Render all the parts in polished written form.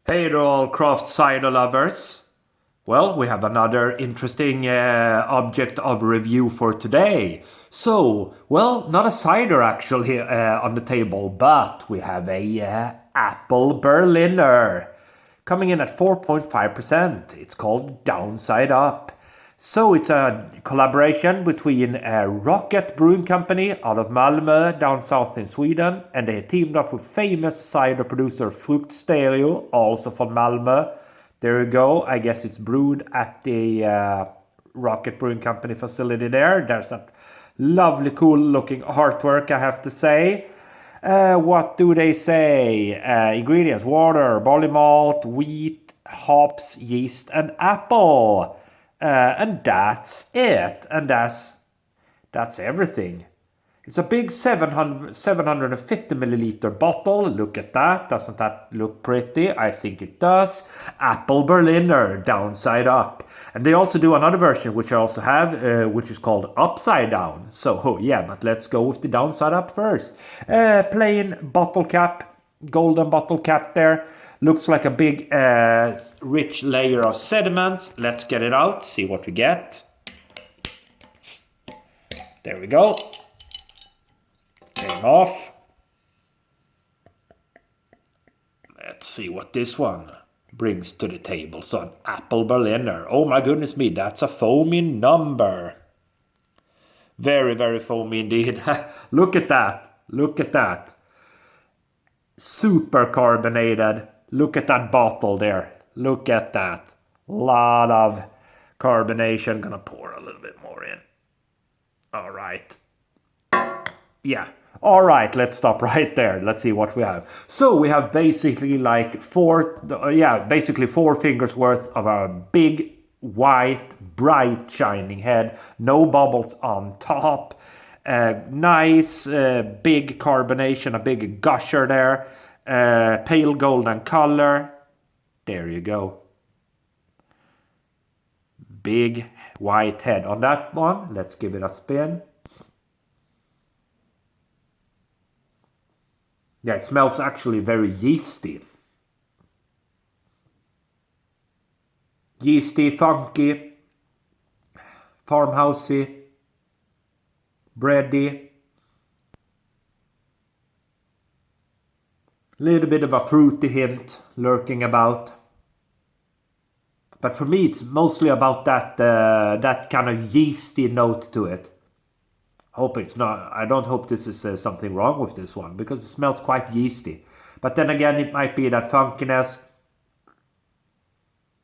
Hey to all craft cider lovers. Well, we have another interesting object of review for today. Not a cider actually on the table, but we have a apple Berliner coming in at 4.5%. It's called Downside Up. So it's a collaboration between a Rocket Brewing Company out of Malmö down south in Sweden, and they teamed up with famous cider producer Fruktstereo, also from Malmö. There you go. I guess it's brewed at the Rocket Brewing Company facility there. There's that lovely, cool looking artwork, I have to say. What do they say? Ingredients: water, barley malt, wheat, hops, yeast, and apple. And that's it. And that's everything. It's a big 750 milliliter bottle. Look at that. Doesn't that look pretty? I think it does. Apple Berliner, Downside Up. And they also do another version, which I also have, which is called Upside Down. So, yeah, but let's go with the Downside Up first. Plain bottle cap, golden bottle cap there. Looks like a big, rich layer of sediments. Let's get it out, see what we get. There we go. Getting off. Let's see what this one brings to the table. So an apple Berliner. Oh my goodness me, that's a foamy number. Very, very foamy indeed. Look at that. Look at that. Super carbonated. Look at that bottle there. Look at that. Lot of carbonation. Gonna pour a little bit more in. All right. Yeah. All right, let's stop right there. Let's see what we have. So we have basically like basically 4 fingers worth of a big, white, bright, shining head. No bubbles on top. Nice, big carbonation, a big gusher there. Pale golden color. There you go. Big white head on that one. Let's give it a spin. Yeah, it smells actually very yeasty. Yeasty, funky, farmhousey, bready. Little bit of a fruity hint lurking about. But for me, it's mostly about that kind of yeasty note to it. Hope it's not. I don't hope this is something wrong with this one, because it smells quite yeasty. But then again, it might be that funkiness.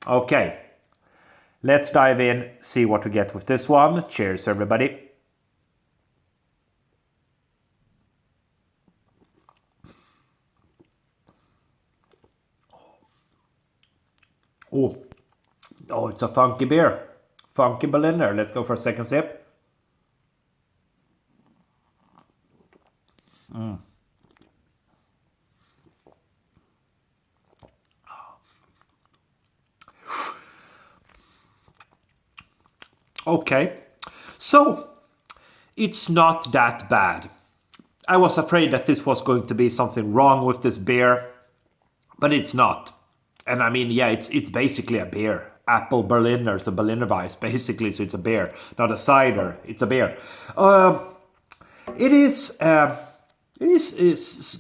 Okay, let's dive in, see what we get with this one. Cheers, everybody. Oh, it's a funky beer. Funky Berliner. Let's go for a second sip. Okay, so it's not that bad. I was afraid that this was going to be something wrong with this beer, but it's not. And I mean, yeah, it's basically a beer. Apple Berliner, so Berliner Weiss, basically, so it's a beer, not a cider. It's a beer. It is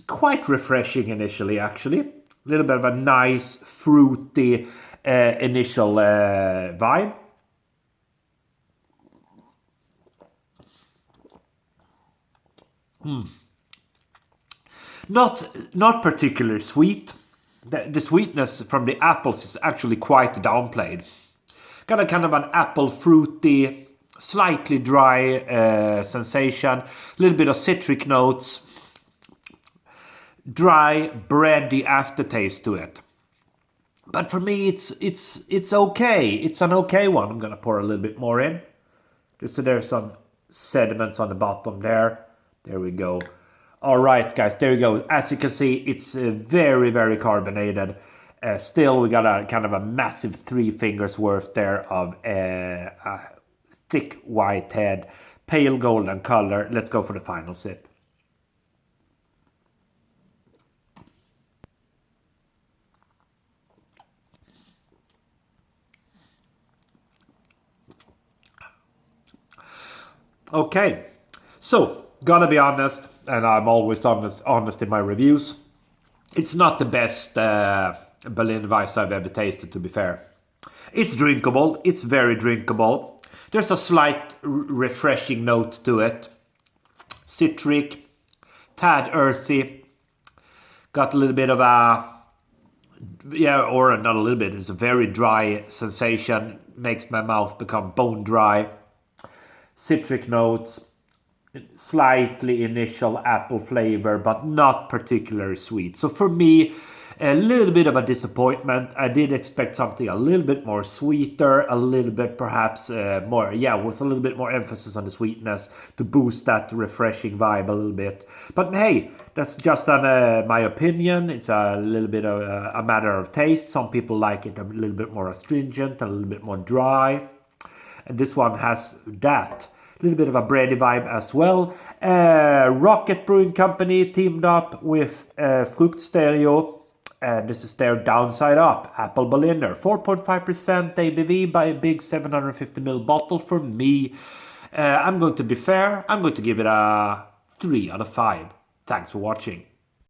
quite refreshing initially, actually. A little bit of a nice, fruity initial vibe. Not particularly sweet. The sweetness from the apples is actually quite downplayed. Got a kind of an apple fruity, slightly dry sensation. A little bit of citric notes. Dry, bready aftertaste to it. But for me, it's okay. It's an okay one. I'm gonna pour a little bit more in. So there's some sediments on the bottom there. There we go. All right, guys, there you go. As you can see, it's very, very carbonated. Still, we got a kind of a massive 3 fingers worth there of a thick white head, pale golden color. Let's go for the final sip. Okay, so gotta be honest, and I'm always honest in my reviews. It's not the best Berlin Weiss I've ever tasted, to be fair. It's drinkable. It's very drinkable. There's a slight refreshing note to it. Citric, tad earthy. Got a little bit of a, yeah, or not a little bit. It's a very dry sensation. Makes my mouth become bone dry. Citric notes. Slightly initial apple flavor, but not particularly sweet. So for me, a little bit of a disappointment. I did expect something a little bit more sweeter, a little bit perhaps more, yeah, with a little bit more emphasis on the sweetness to boost that refreshing vibe a little bit. But hey, that's just my opinion. It's a little bit of a matter of taste. Some people like it a little bit more astringent, a little bit more dry. And this one has that. A little bit of a bready vibe as well. Rocket Brewing Company teamed up with Fruktstereo. And this is their Downside Up Apple Berliner. 4.5% ABV by a big 750ml bottle. For me, I'm going to be fair. I'm going to give it a 3 out of 5. Thanks for watching.